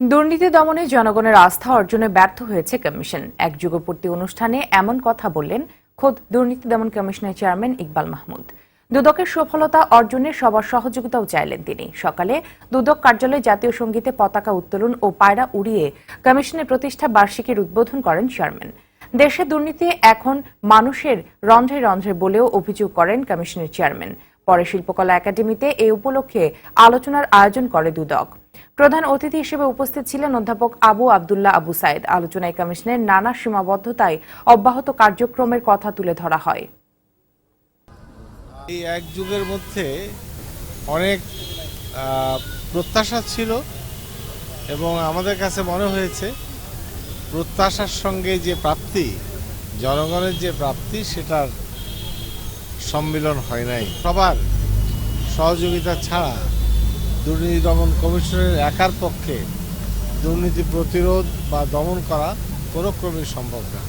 দুর্নীতি দমনে জনগণের আস্থা অর্জনে ব্যর্থ হয়েছে কমিশন। এক যুগপূর্তি অনুষ্ঠানে এমন কথা বললেন খোদ দুর্নীতি দমন কমিশনের চেয়ারম্যান ইকবাল মাহমুদ। দুদকের সফলতা অর্জনে সবার সহযোগিতাও চাইলেন তিনি। সকালে দুদক কার্যালয়ে জাতীয় সঙ্গীতে পতাকা উত্তোলন ও পায়রা উড়িয়ে কমিশনের প্রতিষ্ঠা বার্ষিকীর উদ্বোধন করেন চেয়ারম্যান। দেশে দুর্নীতি এখন মানুষের রন্ধ্রে রন্ধ্রে বলেও অভিযোগ করেন কমিশনের চেয়ারম্যান। পরে শিল্পকলা একাডেমিতে এই উপলক্ষে আলোচনার আয়োজন করে দুদক। প্রধান অতিথি হিসেবে উপস্থিত ছিলেন অধ্যাপক আবু আবদুল্লাহ আবু সাইদ। আলোচনায় কমিশনের নানা সীমাবদ্ধতায় অব্যাহত কার্যক্রমের কথা তুলে ধরা হয়। এই এক যুগের মধ্যে অনেক প্রত্যাশা ছিল এবং আমাদের কাছে মনে হয়েছে প্রত্যাশার সঙ্গে যে প্রাপ্তি, জনগণের যে প্রাপ্তি, সেটার সম্মিলন হয় নাই। সবার সহযোগিতা ছাড়া দুর্নীতি দমন কমিশনের একার পক্ষে দুর্নীতি প্রতিরোধ বা দমন করা কোনো ক্রমেই সম্ভব না।